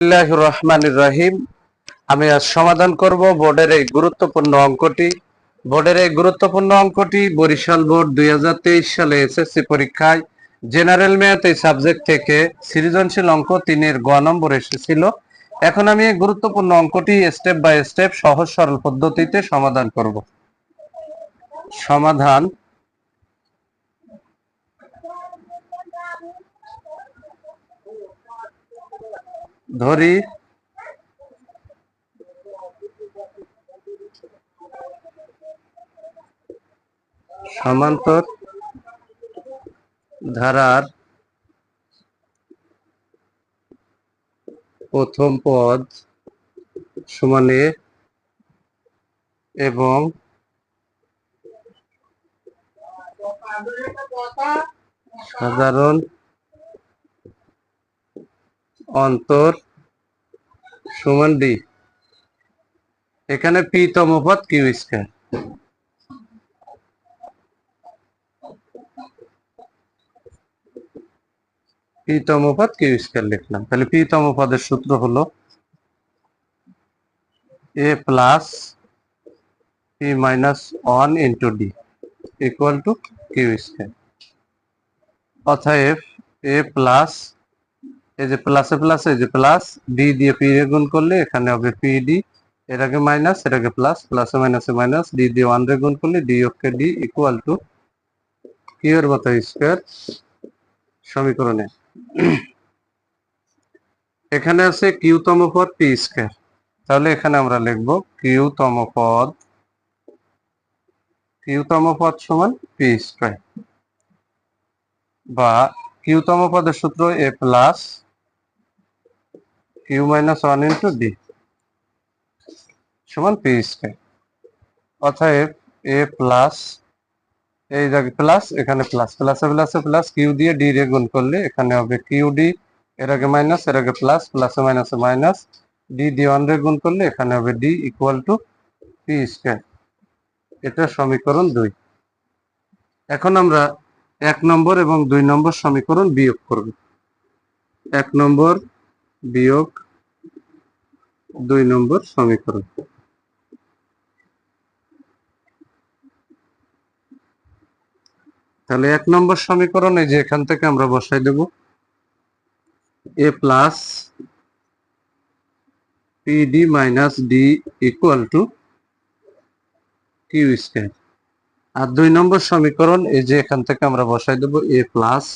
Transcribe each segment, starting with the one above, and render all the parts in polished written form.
বিসমিল্লাহির রহমানির রহিম। আমি আজ সমাধান করব বোর্ডের এই গুরুত্বপূর্ণ অঙ্কটি। বরিশাল বোর্ড 2023 সালে এসএসসি পরীক্ষায় জেনারেল ম্যাথ এই সাবজেক্ট থেকে সৃজনশীল অঙ্ক 3-এর গ নম্বর এসেছিল। এখন আমি এই গুরুত্বপূর্ণ অঙ্কটি স্টেপ বাই স্টেপ সহজ সরল পদ্ধতিতে সমাধান করব। সমাধান ধরি সমান্তর ধারার প্রথম পদ সমান a এবং সাধারণ অন্তর সমান d। এখানে p তম পদ q স্কয়ার। p তম পদ q স্কয়ার লিখলাম। তাহলে p তম পদের সূত্র হলো a plus p minus 1 into d equal to q square. অতএব a প্লাস, এই যে প্লাসে প্লাস, এই যে প্লাস, d দিয়ে p রে গুণ করলে এখানে হবে pd, এর আগে মাইনাস, এর আগে প্লাস, প্লাসে মাইনাসে মাইনাস, d দিয়ে 1 রে গুণ করলে d অক্ষে d ইকুয়াল টু q এর মতো স্কয়ার সমীকরণে। এখানে আছে q তম পদ p স্কয়ার। তাহলে এখানে আমরা লিখব q তম পদ সমান p স্কয়ার, বা q তম পদের সূত্র a plus q minus 1 into d সমান p স্কয়ার। অতএব a প্লাস, এই জায়গায় প্লাস, এখানে প্লাস, প্লাসে প্লাসে প্লাস, q দিয়ে d রে গুণ করলে এখানে হবে qd, এর আগে মাইনাস, এর আগে প্লাস, প্লাসে মাইনাসে মাইনাস, d দিয়ে 1 রে গুণ করলে এখানে হবে d equal to p square. এটা সমীকরণ 2। এখন আমরা 1 নম্বর এবং 2 নম্বর সমীকরণ বিয়োগ করব। 1 নম্বর বিয়োগ 2 নম্বর সমীকরণ। তাহলে 1 নম্বর সমীকরণ, এই যে এখান থেকে আমরা বসাই দেব a plus pd minus d equal to q square. আর 2 নম্বর সমীকরণ, এই যে এখান থেকে আমরা বসাই দেব a plus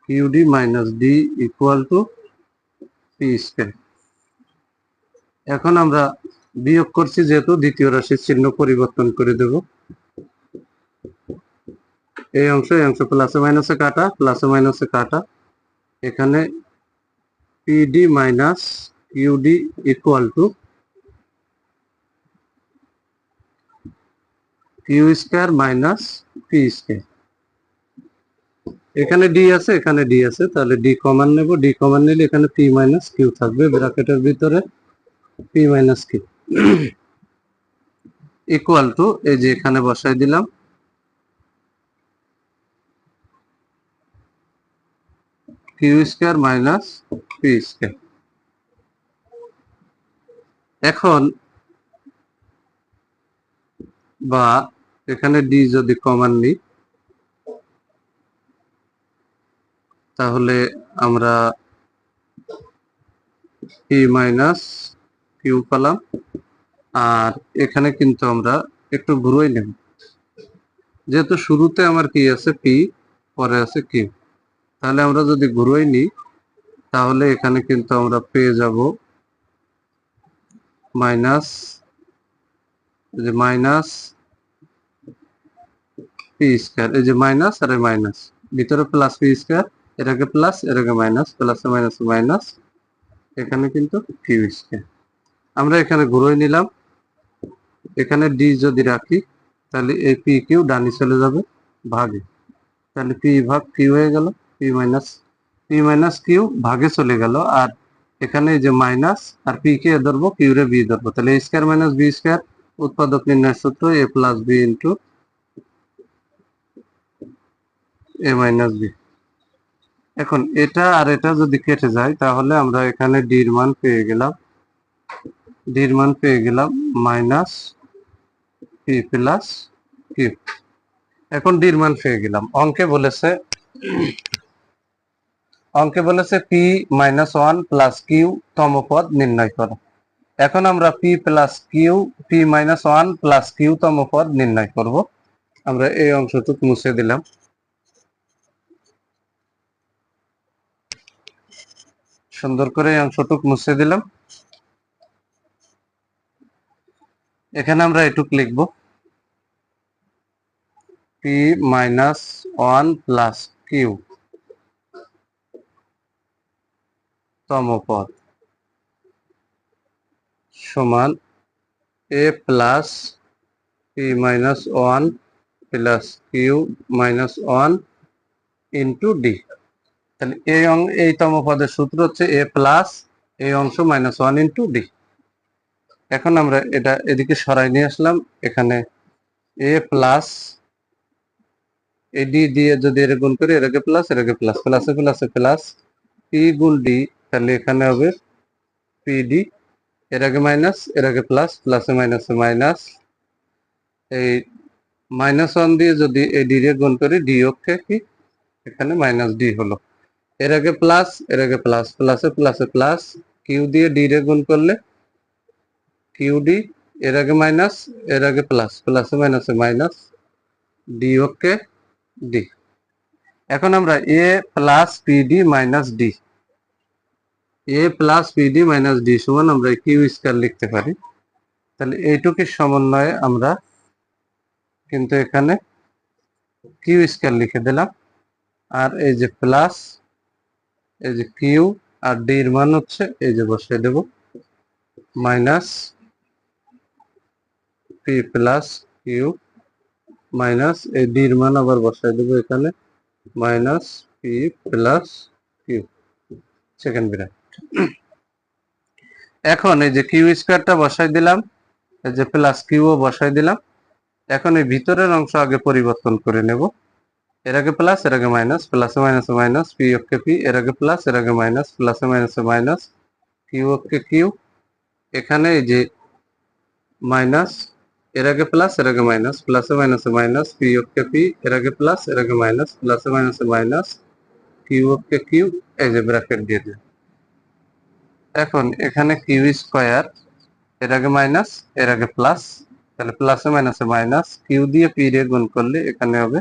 qd minus d equal to p square. এখন আমরা বিয়োগ করছি, যেহেতু দ্বিতীয় রাশির চিহ্ন পরিবর্তন করে দেব। এই অংশ প্লাসে মাইনাসে কাটা, প্লাসে মাইনাসে কাটা, এখানে pd minus qd equal to q square minus p square. এখানে d আছে, এখানে d আছে, তাহলে d কমন নেব। d কমন নিলে এখানে p মাইনাস q থাকবে ব্র্যাকেটের ভিতরে, p minus q equal to, এই যে এখানে বসাই দিলাম q square minus p square. এখন বা এখানে d যদি কমন নিই তাহলে আমরা p মাইনাস q পেলাম। আর এখানে কিন্তু আমরা একটু ঘুরোই নেব, যেহেতু শুরুতে আমার কি আছে p, পরে আছে q। তাহলে আমরা যদি ঘুরোই নিই তাহলে এখানে কিন্তু আমরা পেয়ে যাব মাইনাস, যে মাইনাস p স্কয়ার, এই যে মাইনাস আর মাইনাস, ভিতরে প্লাস p স্কয়ার, এর আগে প্লাস, এর আগে মাইনাস, প্লাসে মাইনাসে মাইনাস, এখানে কিন্তু q স্কয়ার। আমরা এখানে ঘুরোই নিলাম। এখানে d যদি রাখি তাহলে এই p q ডানি চলে যাবে ভাগে, তাহলে p ভাগ q হয়ে গেল, p মাইনাস q ভাগে চলে গেল। আর এখানে এই যে মাইনাস, আর p কে ধরবো, q রে b ধরবো, তাহলে a square minus b square, উৎপাদক নির্ণয়ের সূত্র a plus b into a minus b। এখন এটা আর এটা যদি কেটে যায় তাহলে আমরা এখানে ডির মান পেয়ে গেলাম মাইনাস পি প্লাস কিউ। এখন ডির মান পেয়ে গেলাম। অঙ্কে বলেছে P minus one plus Q তম পদ নির্ণয় করো। এখন আমরা P minus one plus Q তম পদ নির্ণয় করব। আমরা এই অংশটুকু মুছে দিলাম। সুন্দর করে এই অংশটুকু মুছে দিলাম। এখানে আমরা এটুক লিখব P minus one plus Q তম পদ সমান A plus P minus one plus Q minus one into D. তাহলে এই তম পদের সূত্র হচ্ছে এ প্লাস এই অংশ মাইনাস ওয়ান ইন্টু ডি। এখন আমরা এটা এদিকে সরাই নিয়ে আসলাম। এখানে এ প্লাস ডি দিয়ে যদি এর গুণ করি এর আগে প্লাস এর আগে প্লাস প্লাসে প্লাসে প্লাস পি গুণ ডি, তাহলে এখানে হবে পি ডি, এর আগে মাইনাস এর আগে প্লাস প্লাসে মাইনাসে মাইনাস, এই মাইনাস ওয়ান দিয়ে যদি এই ডি এর গুণ করি ডি অক্ষে কি এখানে মাইনাস ডি হলো, এর আগে প্লাস এর আগে প্লাস প্লাসে প্লাসে প্লাস কিউ দিয়ে ডি এর গুণ করলে কিউ ডি, এর আগে মাইনাস এর আগে প্লাস প্লাসে মাইনাসে মাইনাস ডি অক্ষে ডি। এখন আমরা এ প্লাস পিডি মাইনাস ডি সমান আমরা কিউ স্কয়ার লিখতে পারি। তাহলে এইটুকুর সমন্বয়ে আমরা কিন্তু এখানে কিউ স্কয়ার লিখে দিলাম। আর এই যে প্লাস এই যে কিউ আর ডি এর মান হচ্ছে এই যে বসিয়ে দেব minus P plus Q minus এই ডি এর মান আবার বসাই দেব এখানে minus P plus Q second bracket. এখন এই যে কিউ স্কয়ারটা বসাই দিলাম, এই যে প্লাস কিউও বসাই দিলাম। এখন এই ভিতরের অংশ আগে পরিবর্তন করে নেব। এর আগে প্লাস এর আগে মাইনাস প্লাসে মাইনাসে মাইনাস পি অক্ষে পি, এর আগে প্লাস এর আগে মাইনাস প্লাসে মাইনাসে মাইনাস কিউ অক্ষে কিউ, এখানে এই যে মাইনাস এর আগে প্লাস এর আগে মাইনাস প্লাসে মাইনাসে মাইনাস পি অক্ষে পি, এর আগে প্লাস এর আগে মাইনাস প্লাসে মাইনাসে মাইনাস কিউ অক্ষে কিউ, এই যে ব্র্যাকেট দিয়ে দিলাম। এখন এখানে কিউ স্কয়ার এর আগে মাইনাস এর আগে প্লাস, তাহলে প্লাসে মাইনাসে মাইনাস কিউ দিয়ে পি দিয়ে গুণ করলে এখানে হবে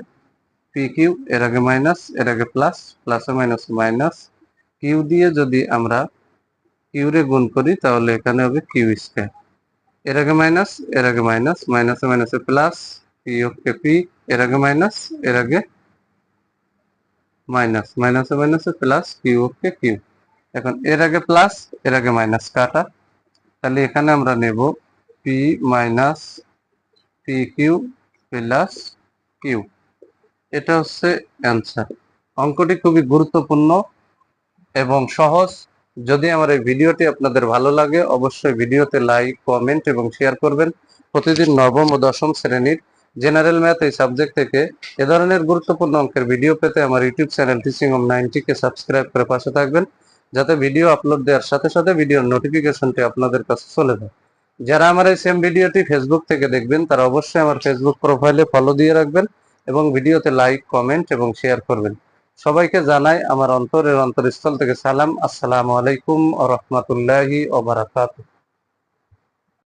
পি কিউ, এর আগে মাইনাস এর আগে প্লাস প্লাসে মাইনাসে মাইনাস কিউ দিয়ে যদি আমরা কিউ রে গুণ করি তাহলে এখানে হবে কিউ স্কয়ার, এর আগে মাইনাস এর আগে মাইনাস মাইনাসে মাইনাসে প্লাস পি অক্ষে পি, এর আগে মাইনাস এর আগে মাইনাস মাইনাসে মাইনাসে প্লাস কিউ অক্ষে কিউ। এখন এর আগে প্লাস এর আগে মাইনাস কাটা, তাহলে এখানে আমরা নেব P minus P Q plus Q. এটা হচ্ছে অ্যান্সার। অঙ্কটি খুবই গুরুত্বপূর্ণ এবং সহজ। যদি আমার এই ভিডিওটি আপনাদের ভালো লাগে অবশ্যই ভিডিওতে লাইক কমেন্ট এবং শেয়ার করবেন। প্রতিদিন নবম ও দশম শ্রেণীর জেনারেল ম্যাথ এই সাবজেক্ট থেকে এ ধরনের গুরুত্বপূর্ণ অঙ্কের ভিডিও পেতে আমার ইউটিউব চ্যানেল টিচিং হোম 90 কে সাবস্ক্রাইব করে পাশে থাকবেন, যাতে ভিডিও আপলোড দেওয়ার সাথে সাথে ভিডিওর নোটিফিকেশনটি আপনাদের কাছে চলে যায়। যারা আমার এই সেম ভিডিওটি ফেসবুক থেকে দেখবেন তারা অবশ্যই আমার ফেসবুক প্রোফাইলে ফলো দিয়ে রাখবেন এবং ভিডিওতে লাইক কমেন্ট এবং শেয়ার করবেন। সবাইকে জানাই আমার অন্তরের অন্তরস্থল থেকে সালাম। আসসালামু আলাইকুম ওয়া রাহমাতুল্লাহি ওয়া বারাকাতুহু।